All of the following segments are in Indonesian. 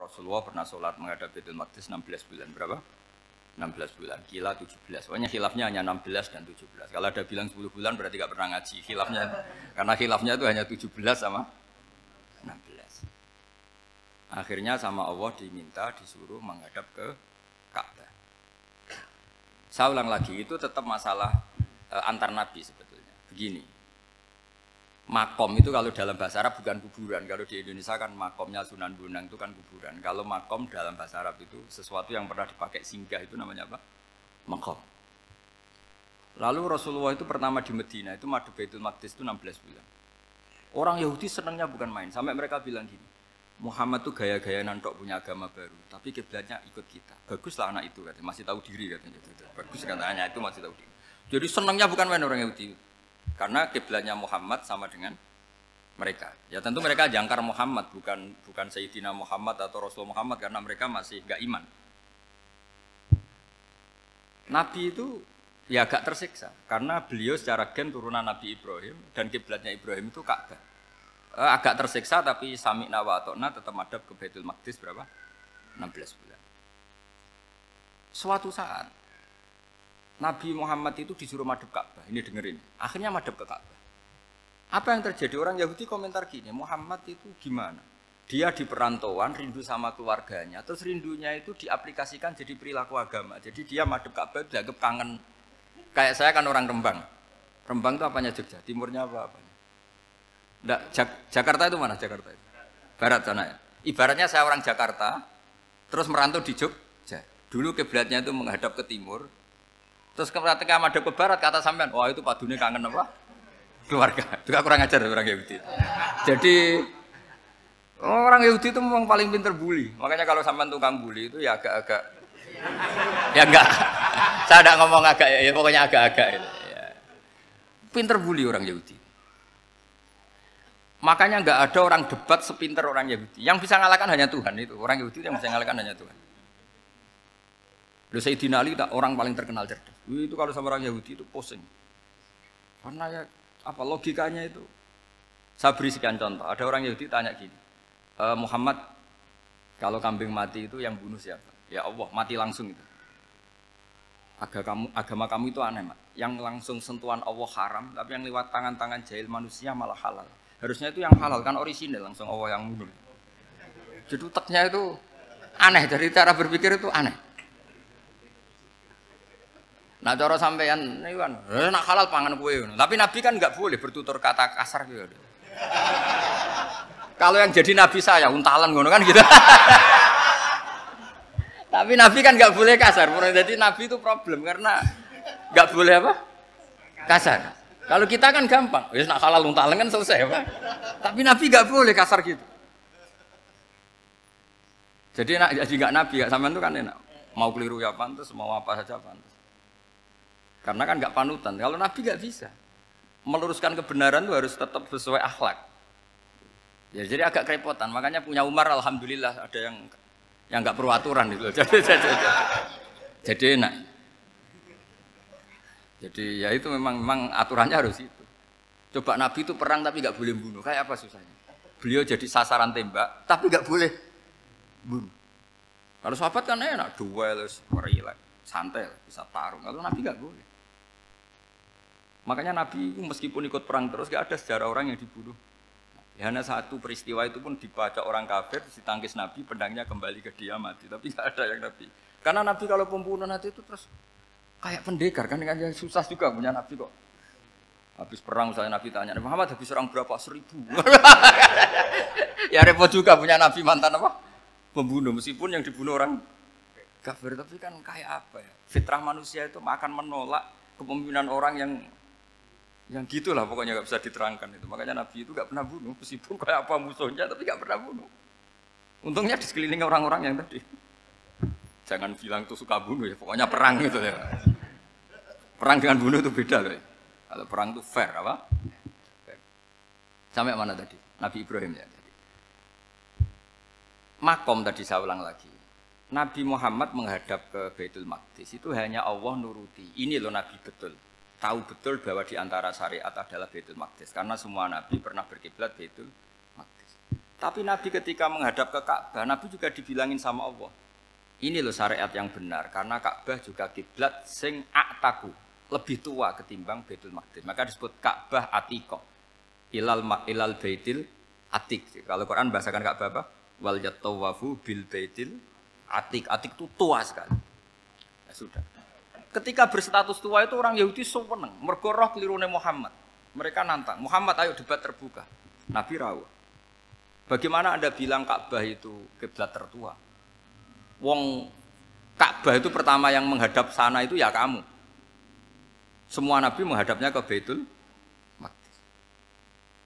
Rasulullah pernah sholat menghadap Baitul Maqdis 16 bulan. Berapa? 16 bulan. Kila 17. Pokoknya khilafnya hanya 16 dan 17. Kalau ada bilang 10 bulan berarti nggak pernah ngaji. Khilafnya karena khilafnya itu hanya 17 sama 16. Akhirnya sama Allah diminta disuruh menghadap ke Ka'bah. Saya ulang lagi, itu tetap masalah antar nabi sebetulnya. Begini. Makom itu kalau dalam bahasa Arab bukan kuburan. Kalau di Indonesia kan makomnya Sunan Bonang itu kan kuburan. Kalau makom dalam bahasa Arab itu sesuatu yang pernah dipakai singgah itu namanya apa? Makom. Lalu Rasulullah itu pertama di Medina itu madhep Baitul Maqdis itu 16 bulan. Orang Yahudi senangnya bukan main. Sampai mereka bilang gini, Muhammad tuh gaya-gaya nantok punya agama baru. Tapi kiblatnya ikut kita. Baguslah anak itu katanya. Masih tahu diri katanya. Bagus katanya itu masih tahu diri. Jadi senangnya bukan main orang Yahudi. Karena kiblatnya Muhammad sama dengan mereka. Ya tentu mereka jangkar Muhammad, bukan Sayyidina Muhammad atau Rasul Muhammad karena mereka masih enggak iman. Nabi itu ya agak tersiksa karena beliau secara gen turunan Nabi Ibrahim dan kiblatnya Ibrahim itu Ka'bah. Agak tersiksa tapi sami'na wa ata'na tetap madhab ke Baitul Maqdis berapa? 16 bulan. Suatu saat Nabi Muhammad itu disuruh madhep Ka'bah. Ini dengerin. Akhirnya madhep ke Ka'bah. Apa yang terjadi? Orang Yahudi komentar gini, Muhammad itu gimana? Dia di perantauan, rindu sama keluarganya. Terus rindunya itu diaplikasikan jadi perilaku agama. Jadi dia madhep Ka'bah dianggap kangen. Kayak saya kan orang Rembang. Rembang itu apanya Jogja? Timurnya apa-apanya? Nggak, Jakarta itu mana Jakarta itu? Barat sana ya? Ibaratnya saya orang Jakarta, terus merantau di Jogja. Dulu kiblatnya itu menghadap ke timur. Terus ketika madhep ke barat kata sampean, wah itu padune kangen apa? Keluarga. Itu kurang ajar orang Yahudi. Jadi orang Yahudi itu memang paling pinter bully. Makanya kalau sampean tukang bully itu ya agak-agak ya enggak. Saya enggak ngomong agak ya pokoknya agak-agak itu. Ya. Pinter bully orang Yahudi. Makanya enggak ada orang debat sepinter orang Yahudi. Yang bisa ngalahkan hanya Tuhan itu. Orang Yahudi yang bisa ngalahkan hanya Tuhan. Lalu Sayyidina Ali orang paling terkenal cerdas. Itu kalau sama orang Yahudi itu pusing. Karena ya apa logikanya itu. Saya beri sekian contoh. Ada orang Yahudi tanya gini, Muhammad kalau kambing mati itu yang bunuh siapa? Ya Allah, mati langsung itu. Agama kamu itu aneh, Mak. Yang langsung sentuhan Allah haram, tapi yang lewat tangan-tangan jahil manusia malah halal. Harusnya itu yang halal kan orisinal langsung Allah yang bunuh. Jadi uteknya itu aneh, dari cara berpikir itu aneh. Nah cara sampean niku kan nak halal pangan kowe ngono. Tapi Nabi kan enggak boleh bertutur kata kasar gitu. Kalau yang jadi nabi saya untalan ngono kan gitu. Tapi Nabi kan enggak boleh kasar. Jadi Nabi itu problem karena enggak boleh apa? Kasar. Kalau kita kan gampang. Wis nak halal untalan kan selesai apa? Tapi Nabi enggak boleh kasar gitu. Jadi enggak nabi, enggak sampean itu kan enak. Mau keliru ya pantas, mau apa saja pantas. Karena kan nggak panutan. Kalau Nabi nggak bisa meluruskan kebenaran itu harus tetap sesuai akhlak. Ya, jadi agak kerepotan. Makanya punya Umar, alhamdulillah ada yang nggak perlu aturan gitu. Jadi enak. Jadi ya itu memang aturannya harus itu. Coba Nabi itu perang tapi nggak boleh bunuh. Kayak apa susahnya? Beliau jadi sasaran tembak tapi nggak boleh bunuh. Kalau sahabat kan enak, duel, relax, santai, bisa tarung. Kalau Nabi nggak boleh. Makanya Nabi meskipun ikut perang terus gak ada sejarah orang yang dibunuh. Ya, hanya satu peristiwa itu pun dibaca orang kafir, ditangkis Nabi, pedangnya kembali ke dia mati. Tapi gak ada yang Nabi. Karena Nabi kalau pembunuh nanti itu terus kayak pendekar kan, yang susah juga punya Nabi kok. Habis perang misalnya Nabi tanya, Muhammad habis orang berapa? 1000. Ya repot juga punya Nabi mantan apa? Pembunuh, meskipun yang dibunuh orang kafir. Tapi kan kayak apa ya? Fitrah manusia itu akan menolak kepemimpinan orang yang gitulah pokoknya nggak bisa diterangkan itu. Makanya Nabi itu nggak pernah bunuh, meskipun kayak apa musuhnya, tapi nggak pernah bunuh. Untungnya di sekeliling orang-orang yang tadi. Jangan bilang itu suka bunuh ya, pokoknya perang gitu ya. Perang dengan bunuh itu beda loh. Kalau perang itu fair apa? Fair. Sampai mana tadi? Nabi Ibrahim ya tadi. Makom tadi saya ulang lagi. Nabi Muhammad menghadap ke Baitul Maqdis itu hanya Allah nuruti. Ini loh Nabi betul. Tahu betul bahwa di antara syariat adalah Baitul Maqdis karena semua nabi pernah berkiblat Baitul Maqdis. Tapi Nabi ketika menghadap ke Ka'bah, Nabi juga dibilangin sama Allah. Ini loh syariat yang benar, karena Ka'bah juga kiblat sing a'taku, lebih tua ketimbang Baitul Maqdis. Maka disebut Ka'bah Atiqah. Ilal Baitil Atiq. Kalau Quran bahasakan Ka'bah apa? Wal yatawafu bil Baitil Atiq. Atiq itu tua sekali. Ya sudah. Ketika berstatus tua itu orang Yahudi seneng, mergo roh kelirune Muhammad. Mereka nantang, Muhammad ayo debat terbuka. Nabi rawuh. Bagaimana Anda bilang Ka'bah itu kiblat tertua? Wong Ka'bah itu pertama yang menghadap sana itu ya kamu. Semua Nabi menghadapnya ke Baitul Maqdis.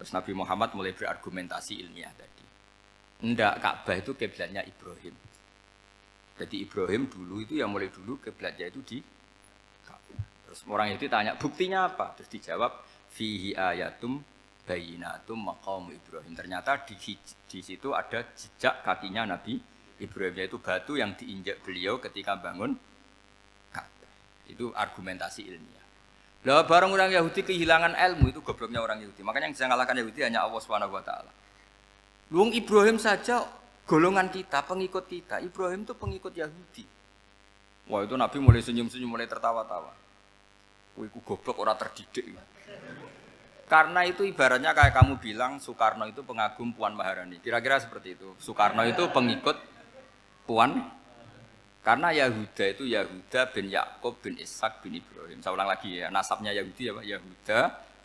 Terus Nabi Muhammad mulai berargumentasi ilmiah tadi. Enggak, Ka'bah itu kiblatnya Ibrahim. Jadi Ibrahim dulu itu yang mulai dulu kiblatnya itu di Ka'bah. Terus orang itu tanya, buktinya apa? Terus dijawab, fihi ayatum bayinatum maqam Ibrahim. Ternyata di situ ada jejak kakinya Nabi Ibrahim, yaitu batu yang diinjak beliau ketika bangun Ka'bah. Itu argumentasi ilmiah. Lah bareng orang Yahudi kehilangan ilmu, itu gobloknya orang Yahudi. Makanya yang bisa mengalahkan Yahudi hanya Allah Subhanahu wa taala. Luang Ibrahim saja golongan kita, pengikut kita. Ibrahim itu pengikut Yahudi. Wah, itu Nabi mulai senyum-senyum, mulai tertawa-tawa. Wih, ku goblok orang terdidik. Karena itu ibaratnya kayak kamu bilang Soekarno itu pengagum Puan Maharani. Kira-kira seperti itu. Soekarno itu pengikut Puan. Karena Yahuda itu Yahuda bin Yakub bin Ishak bin Ibrahim. Saya ulang lagi ya, nasabnya Yahudi ya Pak. Yahuda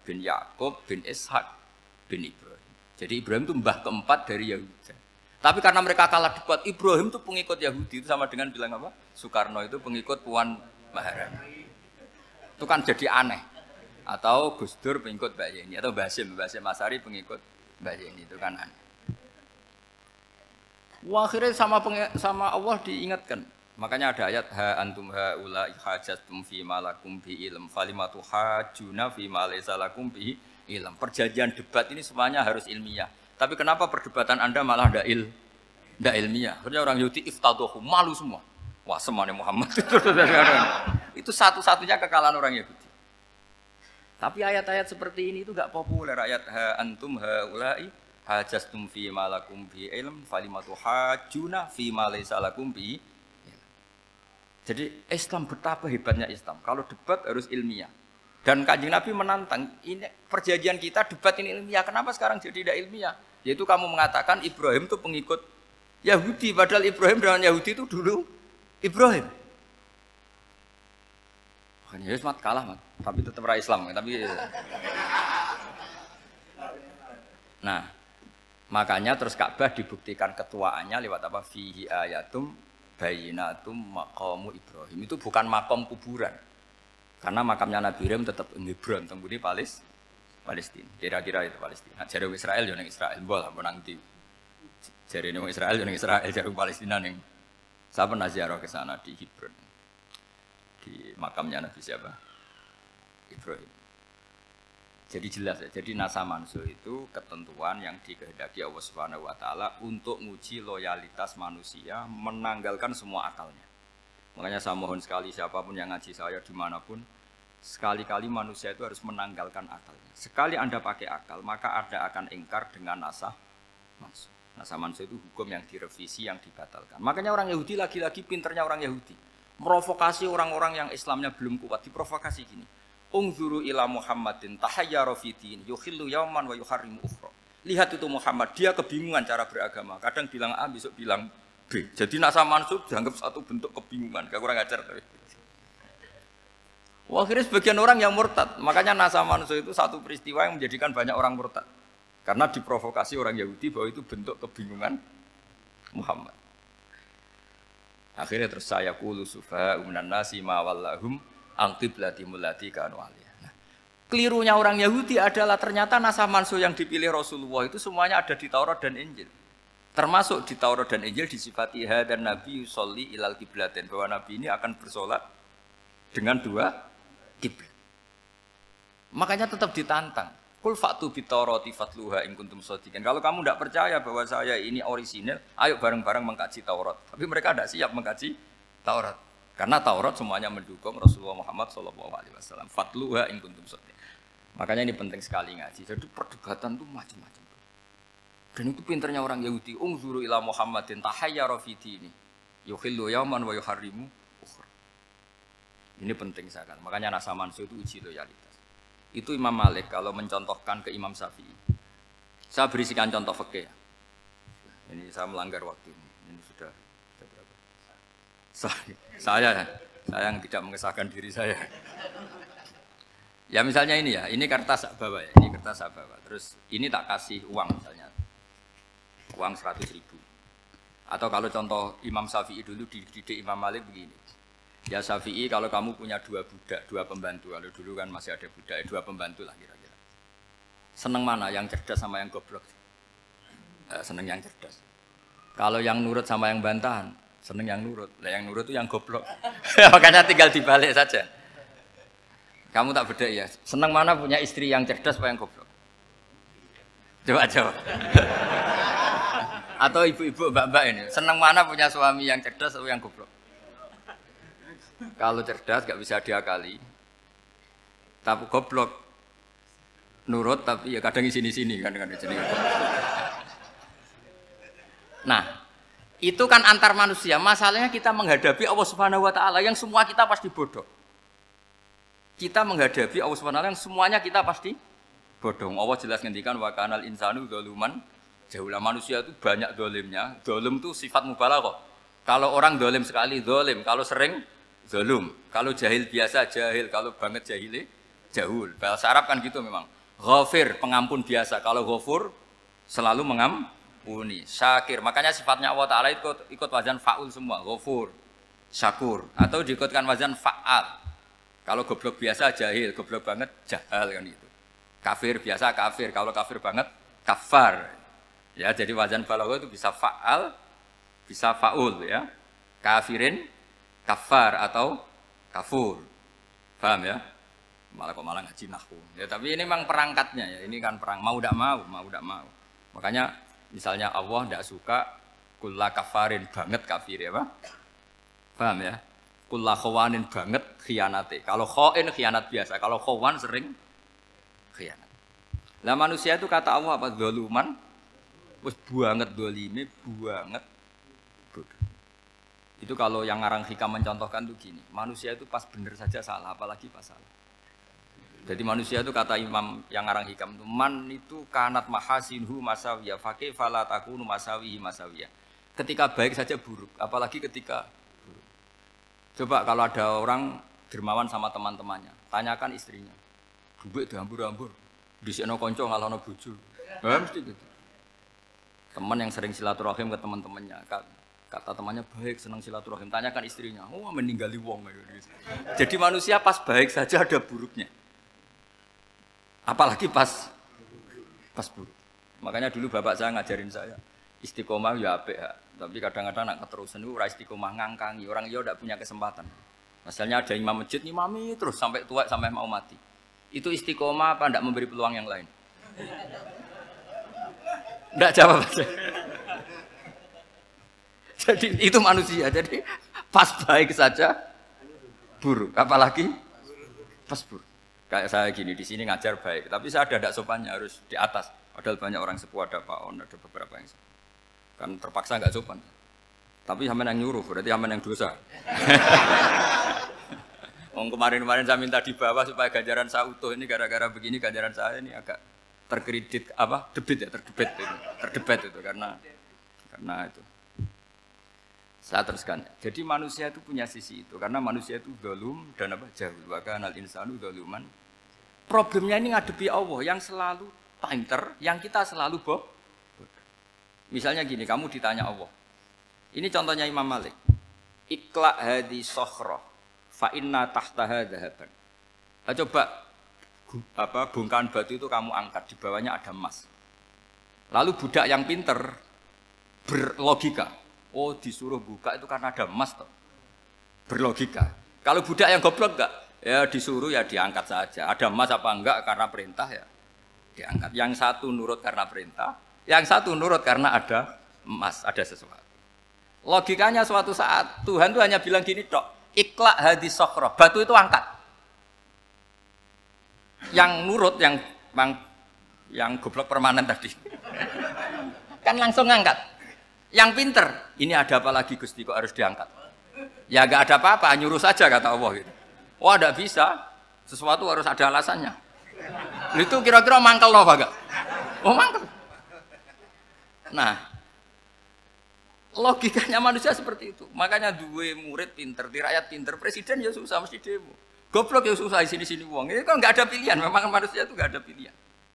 bin Yakub bin Ishak bin Ibrahim. Jadi Ibrahim itu mbah keempat dari Yahuda. Tapi karena mereka kalah debat, Ibrahim itu pengikut Yahudi. Itu sama dengan bilang apa? Soekarno itu pengikut Puan Maharani. Itu kan jadi aneh. Atau Gus Dur pengikut Mbak Yeni, atau Basim Asari pengikut Mbak Yeni, itu kan aneh. Wah, akhirnya sama Allah diingatkan. Makanya ada ayat ha antum haula hajatum fi ma lakum bi ilm falimatu hajuna fi ma laysa lakum bi ilm. Perjanjian debat ini semuanya harus ilmiah. Tapi kenapa perdebatan Anda malah ndak ilmiah? Sebenarnya orang Yahudi iftadohu, malu semua. Wah, semuanya Muhammad itu satu-satunya kekalahan orang Yahudi. Tapi ayat-ayat seperti ini itu enggak populer. Ayat ha antum haula'i hajastum fi ma lakum bi ilm falimatu hajuna fi ma laysa lakum bi. Jadi Islam betapa hebatnya Islam. Kalau debat harus ilmiah. Dan Kanjeng Nabi menantang, ini perjanjian kita debat ini ilmiah. Kenapa sekarang jadi tidak ilmiah? Yaitu kamu mengatakan Ibrahim itu pengikut Yahudi, padahal Ibrahim dengan Yahudi itu dulu Ibrahim. Ya mat kalah mat, tapi tetap ra Islam. Tapi nah, makanya terus Ka'bah dibuktikan ketuaannya lewat apa? Fihi ayatum bayinatum maqamu Ibrahim. Itu bukan makam kuburan. Karena makamnya Nabi Ibrahim tetap Hebron, tembuti Palestina. Kira-kira itu Palestina. Jare Israel yo ning Israel, mbah lah menang di. Jare ning Israel yo ning Israel, jare Palestina ning. Saya pernah ziarah ke sana di Hebron. Di makamnya Nabi siapa? Ibrahim. Jadi jelas ya. Jadi nasa mansur itu ketentuan yang dikehendaki Allah Subhanahu wa taala untuk menguji loyalitas manusia, menanggalkan semua akalnya. Makanya saya mohon sekali siapapun yang ngaji saya dimanapun, sekali-kali manusia itu harus menanggalkan akalnya. Sekali Anda pakai akal, maka Anda akan ingkar dengan nasa mansur. Nasa mansur itu hukum yang direvisi, yang dibatalkan. Makanya orang Yahudi lagi-lagi pinternya orang Yahudi. Merovokasi orang-orang yang Islamnya belum kuat, diprovokasi gini. Ungzuru ila Muhammadin tahayyara fi din yukhillu yauman wa yuharrimu ukhra. Lihat itu Muhammad, dia kebingungan cara beragama. Kadang bilang A, besok bilang B. Jadi nasa mansub dianggap satu bentuk kebingungan. Gak kurang ajar tapi. Wah, akhirnya sebagian orang yang murtad. Makanya nasa mansub itu satu peristiwa yang menjadikan banyak orang murtad. Karena diprovokasi orang Yahudi bahwa itu bentuk kebingungan Muhammad. Akhirnya terus saya qulu sufaha minan nasi ma wallahum an qiblatihim allati kanu 'alaiha. Nah, kelirunya orang Yahudi adalah ternyata nasah mansuh yang dipilih Rasulullah itu semuanya ada di Taurat dan Injil. Termasuk di Taurat dan Injil disifati dan Nabi yusolli ilal qiblatain, bahwa Nabi ini akan bersolat dengan dua kiblat. Makanya tetap ditantang. Kul fa'tu bitaurati fatluha in kuntum shadiqin. Kalau kamu tidak percaya bahwa saya ini orisinil, ayo bareng-bareng mengkaji Taurat. Tapi mereka tidak siap mengkaji Taurat. Karena Taurat semuanya mendukung Rasulullah Muhammad SAW. Fatluha in kuntum shadiqin. Makanya ini penting sekali ngaji. Jadi perdebatan itu macam-macam. Dan itu pinternya orang Yahudi. Ungzuru ila Muhammadin tahayyara fi dini. Yukhillu yauman wa yuharrimu ukhra. Ini penting sekali. Makanya Nasa Mansur itu uji loyalitas. Itu Imam Malik kalau mencontohkan ke Imam Syafi'i. Saya berisikan contoh fikih. Ini saya melanggar waktu ini. Ini sudah berapa? Saya yang tidak mengesahkan diri saya. Ya misalnya ini ya, ini kertas saya bawa ya, ini kertas saya bawa. Terus ini tak kasih uang misalnya. Uang 100.000. Atau kalau contoh Imam Syafi'i dulu dididik Imam Malik begini. Ya Syafi'i kalau kamu punya 2 budak, 2 pembantu. Kalau dulu kan masih ada budak, 2 pembantu lah kira-kira. Seneng mana? Yang cerdas sama yang goblok? Seneng yang cerdas. Kalau yang nurut sama yang bantahan, seneng yang nurut. Lah yang nurut itu yang goblok. Makanya tinggal dibalik saja. Kamu tak beda ya. Seneng mana punya istri yang cerdas apa yang goblok? Coba jawab. Atau ibu-ibu mbak-mbak ini, seneng mana punya suami yang cerdas atau yang goblok? Kalau cerdas gak bisa diakali. Tapi goblok nurut tapi ya kadang di sini-sini kan di sini. Nah, itu kan antar manusia. Masalahnya kita menghadapi Allah Subhanahu wa taala yang semua kita pasti bodoh. Kita menghadapi Allah Subhanahu wa taala yang semuanya kita pasti bodoh. Allah jelas ngendikan wa kanal insanu dzaluman jauhlah. Manusia itu banyak dolimnya. Dolim itu sifat mubalaghah. Kalau orang dolim sekali dolim, kalau sering zalum, kalau jahil biasa jahil, kalau banget jahili jahul. Bahasa Arab kan gitu memang. Ghafir pengampun biasa, kalau ghafur selalu mengampuni. Syakir, makanya sifatnya Allah Taala ikut wazan faul semua. Ghafur, syakur, atau diikutkan wazan faal. Kalau goblok biasa jahil, goblok banget jahal kan itu. Kafir biasa kafir, kalau kafir banget kafar. Ya, jadi wazan balaghah itu bisa faal, bisa faul ya. Kafirin, kafar atau kafur. Paham ya? Malah ngaji nahwu. Ya, tapi ini memang perangkatnya ya. Ini kan perang mau tidak mau. Makanya misalnya Allah tidak suka kulla kafarin banget kafir ya, Pak. Paham ya? Kulla khawanin banget khianate. Kalau khain khianat biasa, kalau khawan sering khianat. Lah manusia itu kata Allah apa? Zaluman wis banget dolime, banget bodoh. Itu kalau yang ngarang hikam mencontohkan tuh gini, manusia itu pas bener saja salah, apalagi pas salah. Jadi manusia itu kata Imam yang ngarang hikam itu, man itu kanat mahasinhu masawiyah, fakih fala takunu masawihi masawiyah. Ketika baik saja buruk, apalagi ketika buruk. Coba kalau ada orang dermawan sama teman-temannya, tanyakan istrinya, duit dihambur-hambur, disikno konco ngalono bojo. Mesti gitu. Teman yang sering silaturahim ke teman-temannya, kata temannya baik, senang silaturahim, tanyakan istrinya, oh meninggali wong. Jadi manusia pas baik saja ada buruknya, apalagi pas buruk. Makanya dulu bapak saya ngajarin saya, istiqomah ya apik ya, tapi kadang-kadang nak keterusan itu ora istiqomah ngangkangi, orang dia tidak punya kesempatan. Misalnya ada imam masjid, imami terus sampai tua, sampai mau mati. Itu istiqomah apa tidak memberi peluang yang lain? Tidak jawab aja. Jadi itu manusia. Jadi pas baik saja buruk, apalagi pas buruk. Kayak saya gini di sini ngajar baik, tapi saya ada sopannya harus di atas. Padahal banyak orang sepuh, ada Pak On, ada beberapa yang kan terpaksa nggak sopan. Tapi sampean yang nyuruh, berarti sampean yang dosa. Kemarin saya minta di bawah supaya ganjaran saya utuh, ini gara-gara begini ganjaran saya ini agak terkredit terdebat itu karena itu. Saya teruskan. Jadi manusia itu punya sisi itu karena manusia itu dzalum dan jahul. Wa kanal insanu dzaluman. Problemnya ini ngadepi Allah yang selalu pinter, yang kita selalu bodoh. Misalnya gini, kamu ditanya Allah. Ini contohnya Imam Malik. Ikla hadi sokhroh fa inna tahtaha dhahaban. Coba bongkahan batu itu kamu angkat, di bawahnya ada emas. Lalu budak yang pinter berlogika, oh disuruh buka itu karena ada emas toh. Berlogika. Kalau budak yang goblok enggak, ya disuruh ya diangkat saja. Ada emas apa enggak karena perintah ya diangkat. Yang satu nurut karena perintah, yang satu nurut karena ada emas, ada sesuatu. Logikanya suatu saat Tuhan tuh hanya bilang gini tok, ikla hadis sokhroh, batu itu angkat. Yang nurut yang goblok permanen tadi. Kan langsung ngangkat. Yang pinter, ini ada apa lagi Gusti kok harus diangkat? Ya gak ada apa-apa, nyuruh saja kata Allah gitu. Wah, tidak bisa. Sesuatu harus ada alasannya. Itu kira-kira mangkel loh, Pak gak? Oh, mangkel. Nah, logikanya manusia seperti itu. Makanya dua murid pinter, di rakyat pinter, presiden ya susah mesti demo. Goblok ya susah di sini-sini uang. Ini kan nggak ada pilihan. Memang manusia itu nggak ada pilihan.